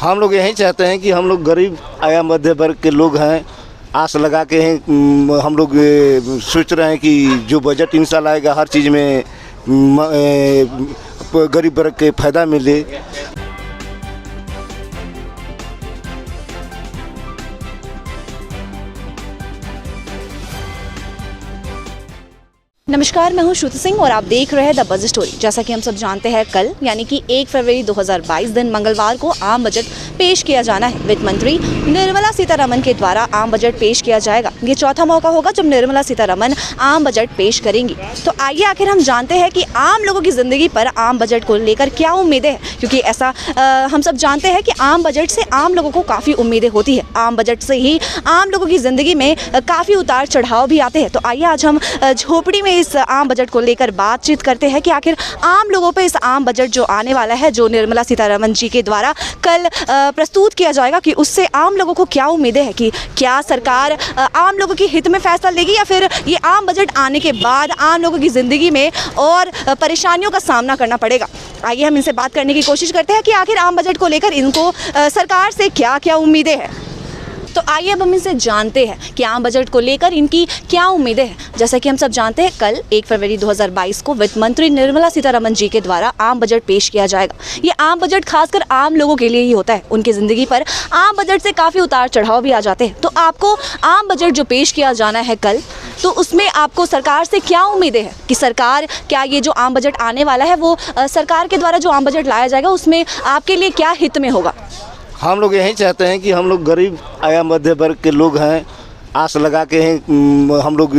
हम लोग यही चाहते हैं कि हम लोग गरीब आया मध्य वर्ग के लोग हैं, आस लगा के हैं। हम लोग सोच रहे हैं कि जो बजट इन साल आएगा हर चीज़ में गरीब वर्ग के फ़ायदा मिले। नमस्कार, मैं हूं श्रुति सिंह और आप देख रहे हैं द बज स्टोरी। जैसा कि हम सब जानते हैं, कल यानी कि 1 फरवरी 2022 दिन मंगलवार को आम बजट पेश किया जाना है। वित्त मंत्री निर्मला सीतारमण के द्वारा आम बजट पेश किया जाएगा। ये चौथा मौका होगा जब निर्मला सीतारमण आम बजट पेश करेंगी। तो आइए आखिर हम जानते हैं कि आम लोगों की ज़िंदगी पर आम बजट को लेकर क्या उम्मीदें हैं, क्योंकि ऐसा हम सब जानते हैं कि आम बजट से आम लोगों को काफ़ी उम्मीदें होती है। आम बजट से ही आम लोगों की ज़िंदगी में काफ़ी उतार चढ़ाव भी आते हैं। तो आइए आज हम झोपड़ी में इस आम बजट को लेकर बातचीत करते हैं कि आखिर आम लोगों पे इस आम बजट जो आने वाला है, जो निर्मला सीतारमण जी के द्वारा कल प्रस्तुत किया जाएगा, कि उससे आम लोगों को क्या उम्मीदें हैं, कि क्या सरकार आम लोगों के हित में फैसला लेगी या फिर ये आम बजट आने के बाद आम लोगों की ज़िंदगी में और परेशानियों का सामना करना पड़ेगा। आइए हम इनसे बात करने की कोशिश करते हैं कि आखिर आम बजट को लेकर इनको सरकार से क्या क्या उम्मीदें हैं। तो आइए अब हम इनसे जानते हैं कि आम बजट को लेकर इनकी क्या उम्मीदें हैं। जैसा कि हम सब जानते हैं, कल 1 फरवरी 2022 को वित्त मंत्री निर्मला सीतारमण जी के द्वारा आम बजट पेश किया जाएगा। ये आम बजट खासकर आम लोगों के लिए ही होता है। उनकी ज़िंदगी पर आम बजट से काफ़ी उतार चढ़ाव भी आ जाते हैं। तो आपको आम बजट जो पेश किया जाना है कल, तो उसमें आपको सरकार से क्या उम्मीदें हैं कि सरकार क्या ये जो आम बजट आने वाला है वो सरकार के द्वारा जो आम बजट लाया जाएगा उसमें आपके लिए क्या हित में होगा? हम लोग यही चाहते हैं कि हम लोग गरीब आया मध्य वर्ग के लोग हैं, आस लगा के हैं। हम लोग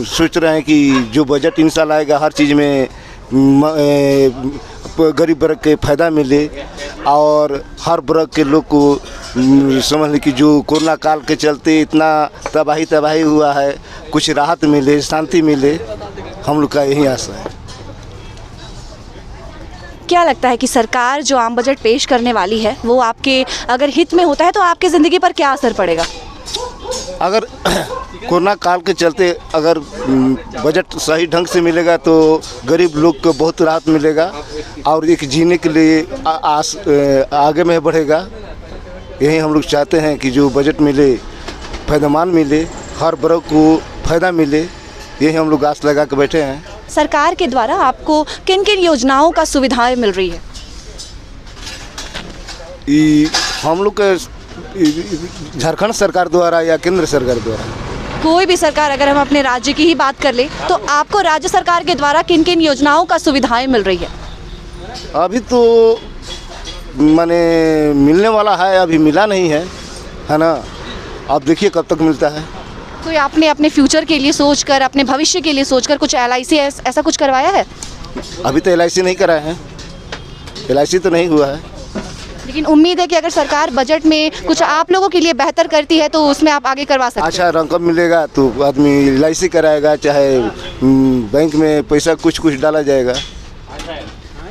सोच रहे हैं कि जो बजट इन साल आएगा हर चीज़ में गरीब वर्ग के फ़ायदा मिले और हर वर्ग के लोग को समझ लें कि जो कोरोना काल के चलते इतना तबाही हुआ है, कुछ राहत मिले, शांति मिले। हम लोग का यही आशा है। क्या लगता है कि सरकार जो आम बजट पेश करने वाली है वो आपके अगर हित में होता है तो आपकी ज़िंदगी पर क्या असर पड़ेगा? अगर कोरोना काल के चलते अगर बजट सही ढंग से मिलेगा तो गरीब लोग को बहुत राहत मिलेगा और एक जीने के लिए आगे में बढ़ेगा। यही हम लोग चाहते हैं कि जो बजट मिले फ़ायदेमंद मिले, हर वर्ग को फ़ायदा मिले। यही हम लोग आस लगा के बैठे हैं। सरकार के द्वारा आपको किन किन योजनाओं का सुविधाएं मिल रही है? हम लोग के झारखंड सरकार द्वारा या केंद्र सरकार द्वारा, कोई भी सरकार, अगर हम अपने राज्य की ही बात कर ले तो आपको राज्य सरकार के द्वारा किन किन योजनाओं का सुविधाएं मिल रही है? अभी तो माने मिलने वाला है, अभी मिला नहीं है ना। अब देखिए कब तक मिलता है। तो आपने अपने फ्यूचर के लिए सोचकर, अपने भविष्य के लिए सोचकर कुछ LIC ऐसा कुछ करवाया है? अभी तो LIC नहीं कराया है, LIC तो नहीं हुआ है। लेकिन उम्मीद है कि अगर सरकार बजट में कुछ आप लोगों के लिए बेहतर करती है तो उसमें आप आगे करवा सकते हैं। अच्छा रकम मिलेगा तो आदमी LIC कराएगा, चाहे बैंक में पैसा कुछ डाला जाएगा।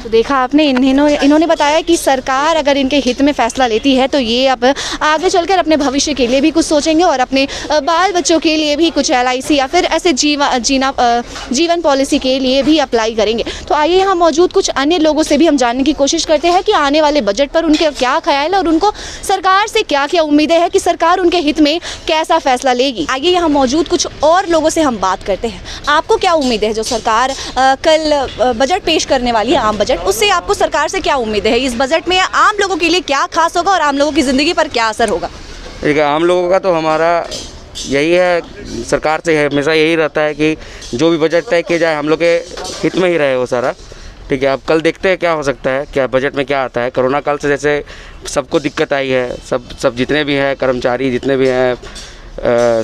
तो देखा आपने, इन्होंने बताया कि सरकार अगर इनके हित में फैसला लेती है तो ये अब आगे चलकर अपने भविष्य के लिए भी कुछ सोचेंगे और अपने बाल बच्चों के लिए भी कुछ LIC या फिर ऐसे जीवन पॉलिसी के लिए भी अप्लाई करेंगे। तो आइए यहाँ मौजूद कुछ अन्य लोगों से भी हम जानने की कोशिश करते हैं कि आने वाले बजट पर उनके क्या ख्याल है और उनको सरकार से क्या क्या उम्मीदें हैं कि सरकार उनके हित में कैसा फैसला लेगी। आइए यहाँ मौजूद कुछ और लोगों से हम बात करते हैं। आपको क्या उम्मीद है जो सरकार कल बजट पेश करने वाली है, आम बजट, उससे आपको सरकार से क्या उम्मीद है? इस बजट में आम लोगों के लिए क्या खास होगा और आम लोगों की ज़िंदगी पर क्या असर होगा? ठीक है, आम लोगों का तो हमारा यही है, सरकार से हमेशा यही रहता है कि जो भी बजट तय किया जाए हम लोग के हित में ही रहे वो सारा। ठीक है, अब कल देखते हैं क्या हो सकता है, क्या बजट में क्या आता है। कोरोना काल से जैसे सबको दिक्कत आई है, सब जितने भी हैं कर्मचारी, जितने भी हैं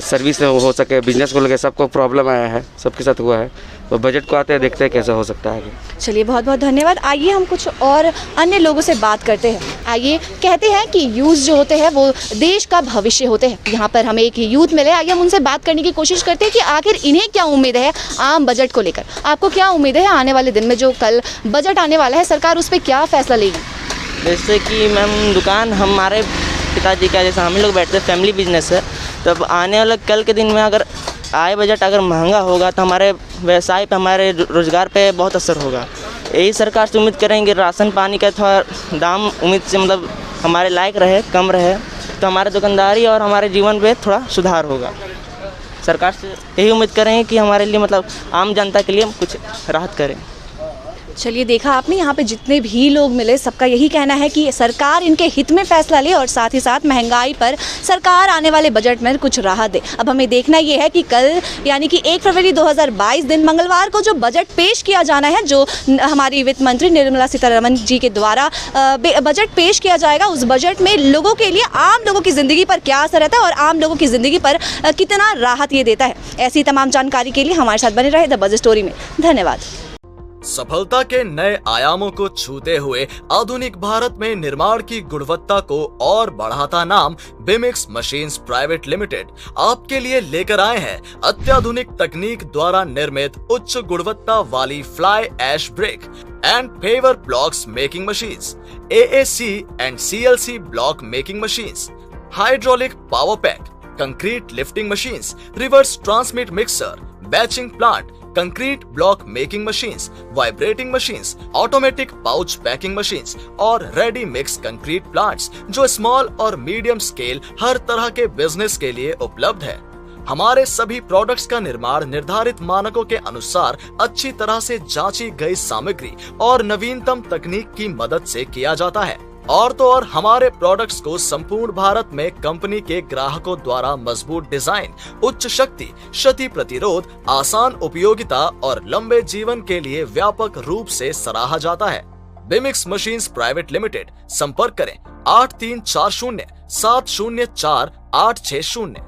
सर्विस हो सके, बिजनेस को लेकर सबको प्रॉब्लम आया है, सबके साथ हुआ है। तो बजट को आते हैं, देखते हैं कैसा हो सकता है आगे। चलिए, बहुत बहुत धन्यवाद। आइए हम कुछ और अन्य लोगों से बात करते हैं। आइए, कहते हैं कि यूथ जो होते हैं वो देश का भविष्य होते हैं। यहाँ पर हमें एक यूथ मिले, आइए हम उनसे बात करने की कोशिश करते हैं कि आखिर इन्हें क्या उम्मीद है आम बजट को लेकर। आपको क्या उम्मीद है आने वाले दिन में जो कल बजट आने वाला है, सरकार उस पर क्या फैसला लेगी? जैसे कि मैम दुकान हमारे पिताजी का, जैसे हम लोग बैठते हैं, फैमिली बिजनेस है, तब आने वाले कल के दिन में अगर आय बजट अगर महंगा होगा तो हमारे व्यवसाय पे, हमारे रोज़गार पे बहुत असर होगा। यही सरकार से उम्मीद करेंगे, राशन पानी का थोड़ा दाम उम्मीद से मतलब हमारे लायक रहे, कम रहे, तो हमारे दुकानदारी और हमारे जीवन पे थोड़ा सुधार होगा। सरकार से यही उम्मीद करें कि हमारे लिए मतलब आम जनता के लिए कुछ राहत करें। चलिए, देखा आपने यहाँ पे जितने भी लोग मिले सबका यही कहना है कि सरकार इनके हित में फैसला ले और साथ ही साथ महंगाई पर सरकार आने वाले बजट में कुछ राहत दे। अब हमें देखना ये है कि कल यानी कि 1 फरवरी 2022 दिन मंगलवार को जो बजट पेश किया जाना है, जो हमारी वित्त मंत्री निर्मला सीतारमण जी के द्वारा बजट पेश किया जाएगा, उस बजट में लोगों के लिए, आम लोगों की ज़िंदगी पर क्या असर रहता है और आम लोगों की ज़िंदगी पर कितना राहत ये देता है। ऐसी तमाम जानकारी के लिए हमारे साथ बने रहे द बज स्टोरी में। धन्यवाद। सफलता के नए आयामों को छूते हुए आधुनिक भारत में निर्माण की गुणवत्ता को और बढ़ाता नाम बिमिक्स मशीन्स प्राइवेट लिमिटेड आपके लिए लेकर आए हैं अत्याधुनिक तकनीक द्वारा निर्मित उच्च गुणवत्ता वाली fly ash brick and paver blocks making machines, AAC and CLC block making machines, hydraulic power pack, concrete lifting machines, reverse transmit mixer, batching plant, concrete block making machines, vibrating machines, automatic pouch packing machines और ready mix concrete plants जो small और medium scale हर तरह के business के लिए उपलब्ध है। हमारे सभी प्रोडक्ट्स का निर्माण निर्धारित मानकों के अनुसार अच्छी तरह से जांची गई सामग्री और नवीनतम तकनीक की मदद से किया जाता है। और तो और हमारे प्रोडक्ट्स को संपूर्ण भारत में कंपनी के ग्राहकों द्वारा मजबूत डिजाइन, उच्च शक्ति, क्षति प्रतिरोध, आसान उपयोगिता और लंबे जीवन के लिए व्यापक रूप से सराहा जाता है। बिमिक्स मशीन्स प्राइवेट लिमिटेड, संपर्क करें 8340 704 860।